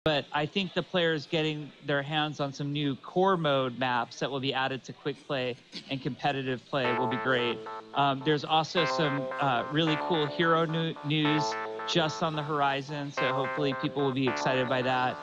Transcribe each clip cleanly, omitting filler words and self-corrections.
but I think the players getting their hands on some new core mode maps that will be added to quick play and competitive play will be great. There's also some really cool hero news just on the horizon, so hopefully people will be excited by that.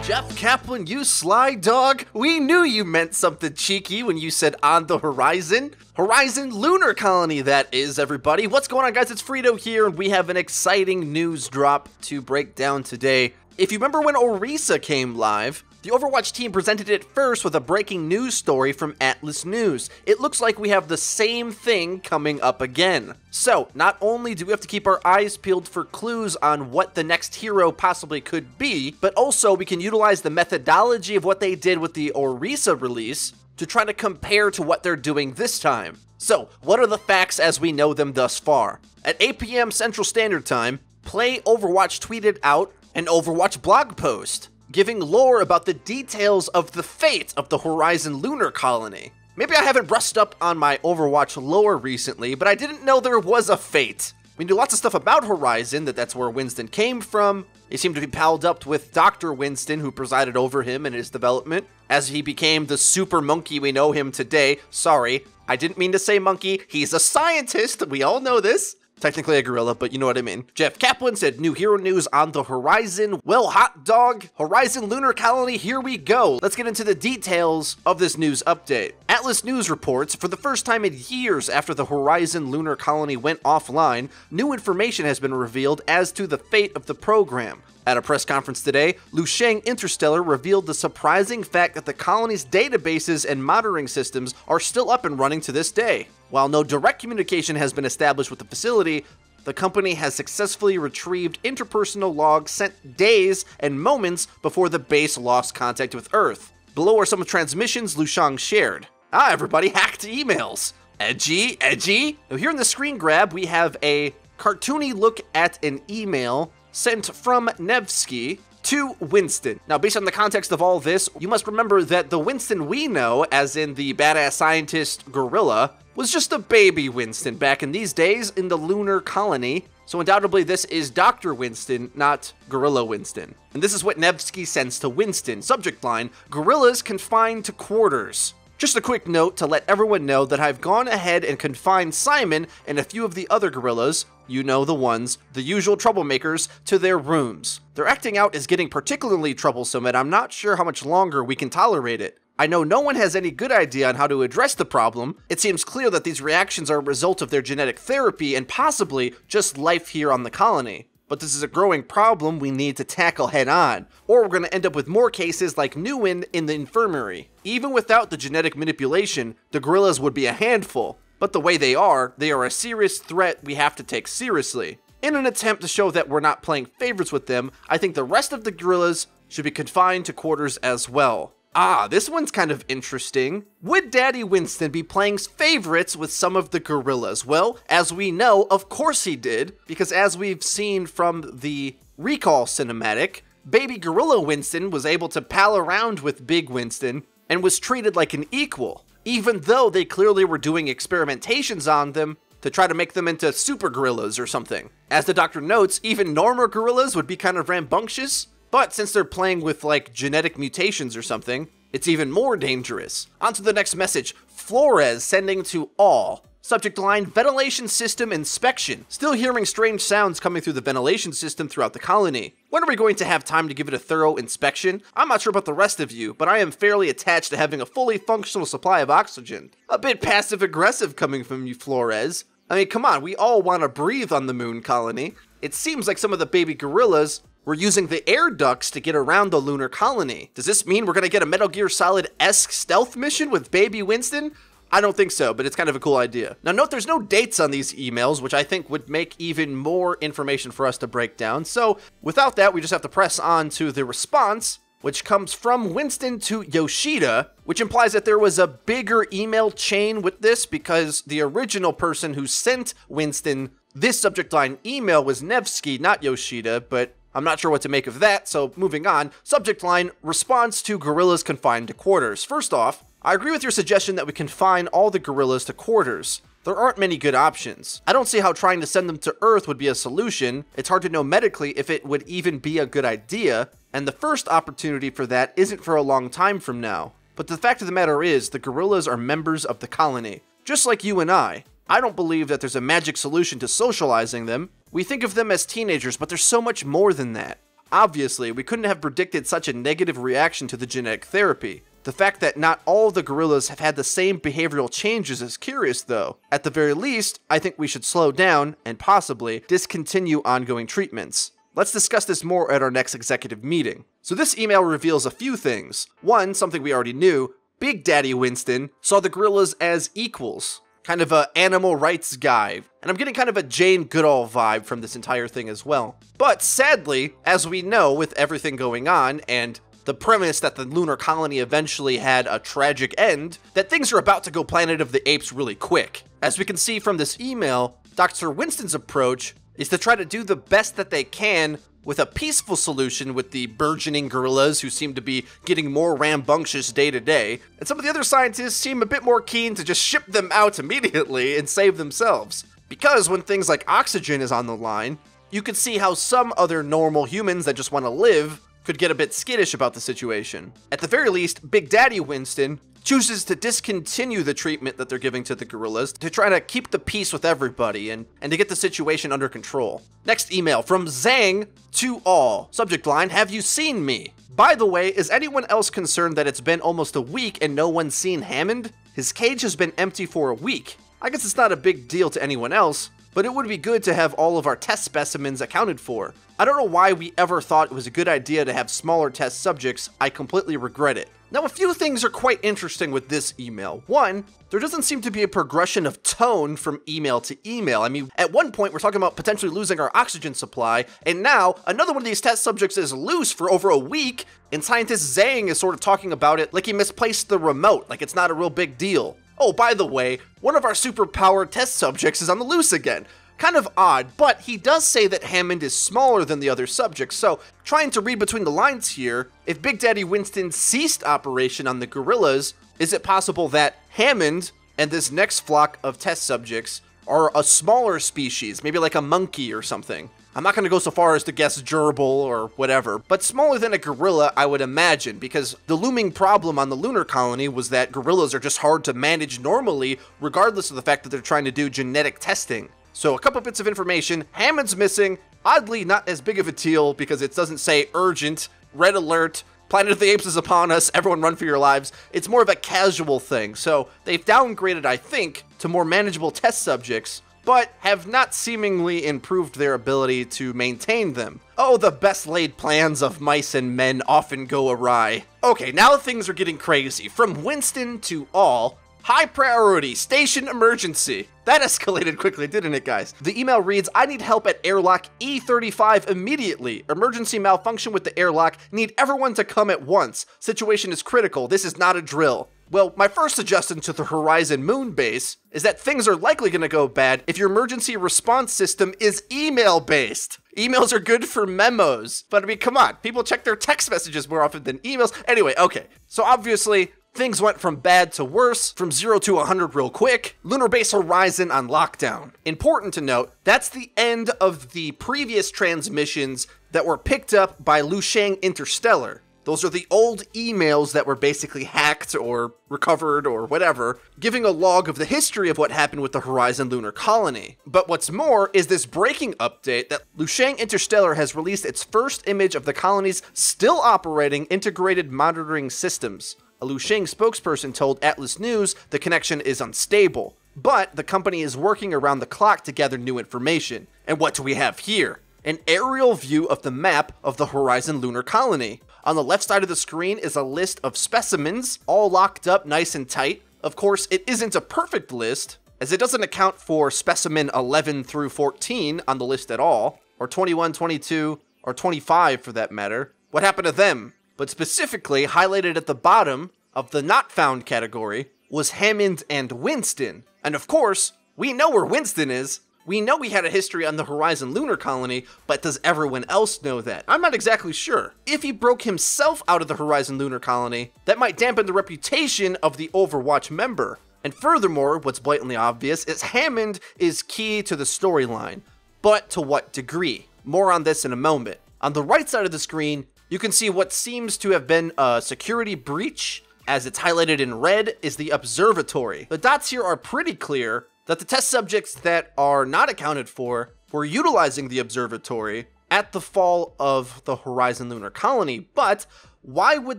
Jeff Kaplan, you sly dog. We knew you meant something cheeky when you said on the horizon. Horizon Lunar Colony, that is, everybody. What's going on, guys? It's FREEDO here, and we have an exciting news drop to break down today. If you remember when Orisa came live, the Overwatch team presented it first with a breaking news story from Atlas News. It looks like we have the same thing coming up again. So, not only do we have to keep our eyes peeled for clues on what the next hero possibly could be, but also we can utilize the methodology of what they did with the Orisa release to try to compare to what they're doing this time. So, what are the facts as we know them thus far? At 8 p.m. Central Standard Time, Play Overwatch tweeted out an Overwatch blog post, giving lore about the details of the fate of the Horizon Lunar Colony. Maybe I haven't brushed up on my Overwatch lore recently, but I didn't know there was a fate. We knew lots of stuff about Horizon, that's where Winston came from. He seemed to be palled up with Dr. Winston, who presided over him in his development, as he became the super monkey we know him today. Sorry, I didn't mean to say monkey. He's a scientist, we all know this. Technically a gorilla, but you know what I mean. Jeff Kaplan said, new hero news on the horizon. Well, hot dog, Horizon Lunar Colony, here we go. Let's get into the details of this news update. Atlas News reports, for the first time in years after the Horizon Lunar Colony went offline, new information has been revealed as to the fate of the program. At a press conference today, Lu Sheng Interstellar revealed the surprising fact that the colony's databases and monitoring systems are still up and running to this day. While no direct communication has been established with the facility, the company has successfully retrieved interpersonal logs sent days and moments before the base lost contact with Earth. Below are some transmissions Lu Sheng shared. Ah, everybody, hacked emails. Edgy, edgy. Now here in the screen grab, we have a cartoony look at an email sent from Nevsky to Winston. Now, based on the context of all this, you must remember that the Winston we know, as in the badass scientist gorilla, was just a baby Winston back in these days in the lunar colony. So undoubtedly this is Dr. Winston, not Gorilla Winston. And this is what Nevsky sends to Winston. Subject line, gorillas confined to quarters. Just a quick note to let everyone know that I've gone ahead and confined Simon and a few of the other gorillas, you know the ones, the usual troublemakers, to their rooms. Their acting out is getting particularly troublesome, and I'm not sure how much longer we can tolerate it. I know no one has any good idea on how to address the problem. It seems clear that these reactions are a result of their genetic therapy and possibly just life here on the colony. But this is a growing problem we need to tackle head on, or we're going to end up with more cases like Nguyen in the infirmary. Even without the genetic manipulation, the gorillas would be a handful, but the way they are a serious threat we have to take seriously. In an attempt to show that we're not playing favorites with them, I think the rest of the gorillas should be confined to quarters as well. Ah, this one's kind of interesting. Would Daddy Winston be playing favorites with some of the gorillas? Well, as we know, of course he did, because as we've seen from the Recall cinematic, baby gorilla Winston was able to pal around with big Winston and was treated like an equal, even though they clearly were doing experimentations on them to try to make them into super gorillas or something. As the doctor notes, even normal gorillas would be kind of rambunctious, but since they're playing with like genetic mutations or something, it's even more dangerous. On to the next message. Flores sending to all. Subject line, ventilation system inspection. Still hearing strange sounds coming through the ventilation system throughout the colony. When are we going to have time to give it a thorough inspection? I'm not sure about the rest of you, but I am fairly attached to having a fully functional supply of oxygen. A bit passive-aggressive coming from you, Flores. I mean, come on, we all want to breathe on the moon colony. It seems like some of the baby gorillas were using the air ducts to get around the lunar colony. Does this mean we're gonna get a Metal Gear Solid-esque stealth mission with baby Winston? I don't think so, but it's kind of a cool idea. Now note there's no dates on these emails, which I think would make even more information for us to break down. So without that, we just have to press on to the response, which comes from Winston to Yoshida, which implies that there was a bigger email chain with this because the original person who sent Winston this subject line email was Nevsky, not Yoshida, but I'm not sure what to make of that, so moving on. Subject line, response to gorillas confined to quarters. First off, I agree with your suggestion that we confine all the gorillas to quarters. There aren't many good options. I don't see how trying to send them to Earth would be a solution. It's hard to know medically if it would even be a good idea, and the first opportunity for that isn't for a long time from now. But the fact of the matter is, the gorillas are members of the colony, just like you and I. I don't believe that there's a magic solution to socializing them. We think of them as teenagers, but there's so much more than that. Obviously, we couldn't have predicted such a negative reaction to the genetic therapy. The fact that not all of the gorillas have had the same behavioral changes is curious though. At the very least, I think we should slow down and possibly discontinue ongoing treatments. Let's discuss this more at our next executive meeting. So this email reveals a few things. One, something we already knew, Big Daddy Winston saw the gorillas as equals. Kind of a animal rights guy, and I'm getting kind of a Jane Goodall vibe from this entire thing as well. But sadly, as we know with everything going on, and the premise that the lunar colony eventually had a tragic end, that things are about to go Planet of the Apes really quick. As we can see from this email, Dr. Winston's approach is to try to do the best that they can with a peaceful solution with the burgeoning gorillas who seem to be getting more rambunctious day to day, and some of the other scientists seem a bit more keen to just ship them out immediately and save themselves. Because when things like oxygen is on the line, you could see how some other normal humans that just want to live could get a bit skittish about the situation. At the very least, Big Daddy Winston chooses to discontinue the treatment that they're giving to the gorillas to try to keep the peace with everybody and to get the situation under control. Next email from Zhang to all. Subject line, have you seen me? By the way, is anyone else concerned that it's been almost a week and no one's seen Hammond? His cage has been empty for a week. I guess it's not a big deal to anyone else, but it would be good to have all of our test specimens accounted for. I don't know why we ever thought it was a good idea to have smaller test subjects. I completely regret it. Now, a few things are quite interesting with this email. One, there doesn't seem to be a progression of tone from email to email. I mean, at one point, we're talking about potentially losing our oxygen supply, and now another one of these test subjects is loose for over a week, and scientist Zhang is sort of talking about it like he misplaced the remote, like it's not a real big deal. Oh, by the way, one of our superpowered test subjects is on the loose again. Kind of odd, but he does say that Hammond is smaller than the other subjects, so trying to read between the lines here, if Big Daddy Winston ceased operation on the gorillas, is it possible that Hammond and this next flock of test subjects are a smaller species, maybe like a monkey or something? I'm not going to go so far as to guess gerbil or whatever, but smaller than a gorilla I would imagine, because the looming problem on the lunar colony was that gorillas are just hard to manage normally, regardless of the fact that they're trying to do genetic testing. So a couple bits of information, Hammond's missing, oddly not as big of a deal because it doesn't say urgent, red alert, Planet of the Apes is upon us, everyone run for your lives. It's more of a casual thing, so they've downgraded, I think, to more manageable test subjects, but have not seemingly improved their ability to maintain them. Oh, the best laid plans of mice and men often go awry. Okay, now things are getting crazy. From Winston to all, high priority, station emergency. That escalated quickly, didn't it, guys? The email reads, I need help at airlock E35 immediately. Emergency malfunction with the airlock. Need everyone to come at once. Situation is critical. This is not a drill. Well, my first suggestion to the Horizon Moon base is that things are likely going to go bad if your emergency response system is email-based. Emails are good for memos, but I mean, come on, people check their text messages more often than emails. Anyway, okay, so obviously, things went from bad to worse, from 0 to 100 real quick. Lunar Base Horizon on lockdown. Important to note, that's the end of the previous transmissions that were picked up by Lusheng Interstellar. Those are the old emails that were basically hacked or recovered or whatever, giving a log of the history of what happened with the Horizon Lunar Colony. But what's more is this breaking update that Lusheng Interstellar has released its first image of the colony's still operating integrated monitoring systems. A Lusheng spokesperson told Atlas News the connection is unstable, but the company is working around the clock to gather new information. And what do we have here? An aerial view of the map of the Horizon Lunar Colony. On the left side of the screen is a list of specimens, all locked up nice and tight. Of course, it isn't a perfect list, as it doesn't account for specimen 11 through 14 on the list at all, or 21, 22, or 25 for that matter. What happened to them? But specifically, highlighted at the bottom of the not found category was Hammond and Winston. And of course, we know where Winston is. We know he had a history on the Horizon Lunar Colony, but does everyone else know that? I'm not exactly sure. If he broke himself out of the Horizon Lunar Colony, that might dampen the reputation of the Overwatch member. And furthermore, what's blatantly obvious is Hammond is key to the storyline, but to what degree? More on this in a moment. On the right side of the screen, you can see what seems to have been a security breach. As it's highlighted in red is the observatory. The dots here are pretty clear that the test subjects that are not accounted for were utilizing the observatory at the fall of the Horizon Lunar Colony, but why would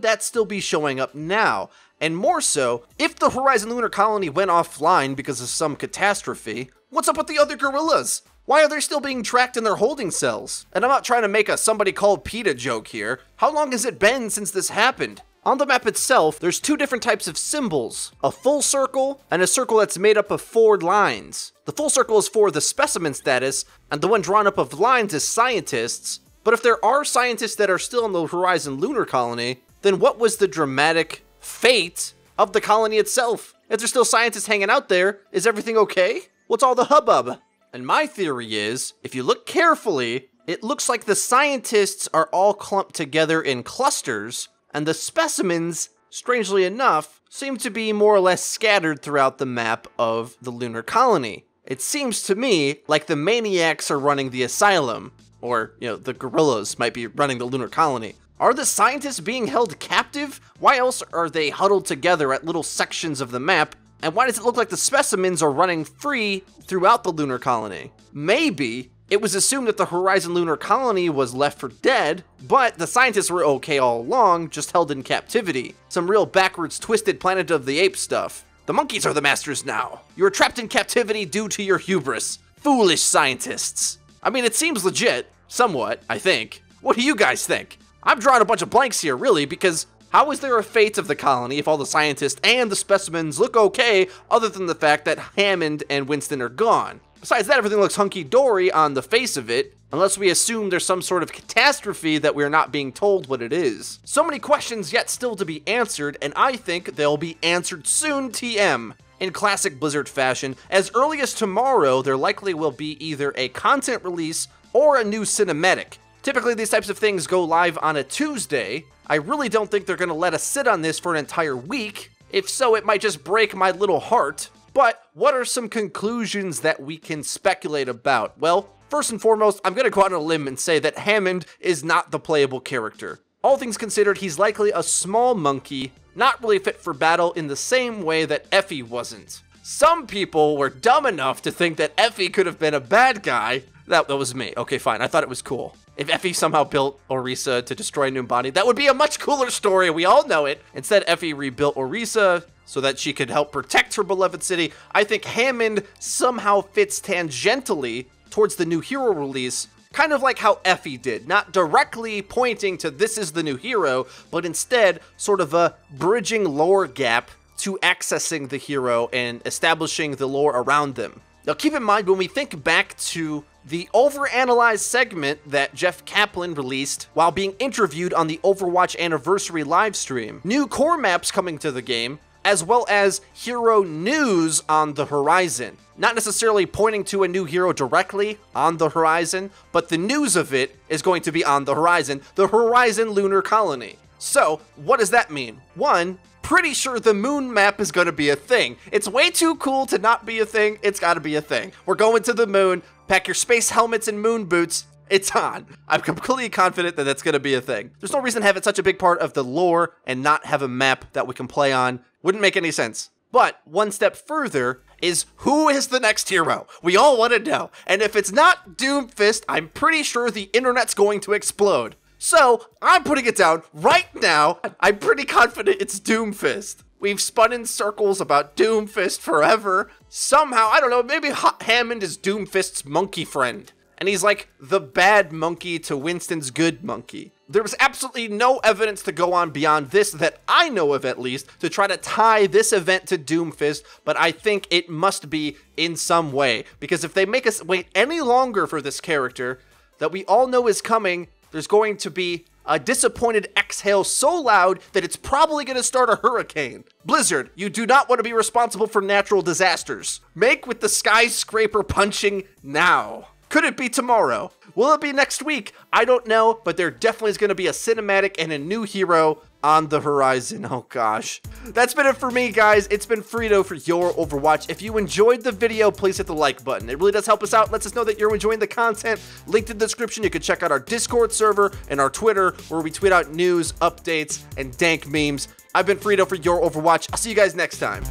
that still be showing up now? And more so, if the Horizon Lunar Colony went offline because of some catastrophe, what's up with the other gorillas? Why are they still being tracked in their holding cells? And I'm not trying to make a somebody called PETA joke here. How long has it been since this happened? On the map itself, there's two different types of symbols, a full circle and a circle that's made up of 4 lines. The full circle is for the specimen status, and the one drawn up of lines is scientists. But if there are scientists that are still in the Horizon Lunar Colony, then what was the dramatic fate of the colony itself? If there's still scientists hanging out there, is everything okay? What's all the hubbub? And my theory is, if you look carefully, it looks like the scientists are all clumped together in clusters, and the specimens, strangely enough, seem to be more or less scattered throughout the map of the lunar colony. It seems to me like the maniacs are running the asylum, or, the gorillas might be running the lunar colony. Are the scientists being held captive? Why else are they huddled together at little sections of the map? And why does it look like the specimens are running free throughout the lunar colony? Maybe it was assumed that the Horizon Lunar Colony was left for dead, but the scientists were okay all along, just held in captivity. Some real backwards twisted Planet of the Apes stuff. The monkeys are the masters now. You are trapped in captivity due to your hubris. Foolish scientists. I mean, it seems legit, somewhat, I think. What do you guys think? I'm drawing a bunch of blanks here, really, because how is there a fate of the colony if all the scientists and the specimens look okay, other than the fact that Hammond and Winston are gone? Besides that, everything looks hunky-dory on the face of it, unless we assume there's some sort of catastrophe that we're not being told what it is. So many questions yet still to be answered, and I think they'll be answered soon, TM. In classic Blizzard fashion, as early as tomorrow, there likely will be either a content release or a new cinematic. Typically, these types of things go live on a Tuesday. I really don't think they're going to let us sit on this for an entire week. If so, it might just break my little heart. But what are some conclusions that we can speculate about? Well, first and foremost, I'm going to go out on a limb and say that Hammond is not the playable character. All things considered, he's likely a small monkey, not really fit for battle in the same way that Effie wasn't. Some people were dumb enough to think that Effie could have been a bad guy. That was me. Okay, fine. I thought it was cool. If Effie somehow built Orisa to destroy Numbani, that would be a much cooler story. We all know it. Instead, Effie rebuilt Orisa so that she could help protect her beloved city. I think Hammond somehow fits tangentially towards the new hero release, kind of like how Effie did. Not directly pointing to this is the new hero, but instead sort of a bridging lore gap to accessing the hero and establishing the lore around them. Now keep in mind, when we think back to the overanalyzed segment that Jeff Kaplan released while being interviewed on the Overwatch Anniversary livestream, new core maps coming to the game, as well as hero news on the horizon. Not necessarily pointing to a new hero directly on the horizon, but the news of it is going to be on the horizon, the Horizon Lunar Colony. So, what does that mean? One, pretty sure the moon map is going to be a thing. It's way too cool to not be a thing. It's got to be a thing. We're going to the moon. Pack your space helmets and moon boots. It's on. I'm completely confident that that's going to be a thing. There's no reason to have it such a big part of the lore and not have a map that we can play on. Wouldn't make any sense. But one step further is, who is the next hero? We all want to know. And if it's not Doomfist, I'm pretty sure the internet's going to explode. So, I'm putting it down right now. I'm pretty confident it's Doomfist. We've spun in circles about Doomfist forever. Somehow, I don't know, maybe Hammond is Doomfist's monkey friend. And he's like the bad monkey to Winston's good monkey. There was absolutely no evidence to go on beyond this that I know of, at least, to try to tie this event to Doomfist, but I think it must be in some way. Because if they make us wait any longer for this character that we all know is coming, there's going to be a disappointed exhale so loud that it's probably going to start a hurricane. Blizzard, you do not want to be responsible for natural disasters. Make with the skyscraper punching now. Could it be tomorrow? Will it be next week? I don't know, but there definitely is going to be a cinematic and a new hero on the horizon. Oh gosh. That's been it for me, guys. It's been Freedo for Your Overwatch. If you enjoyed the video, please hit the like button. It really does help us out. Lets us know that you're enjoying the content. Link in the description. You can check out our Discord server and our Twitter, where we tweet out news, updates, and dank memes. I've been Freedo for Your Overwatch. I'll see you guys next time.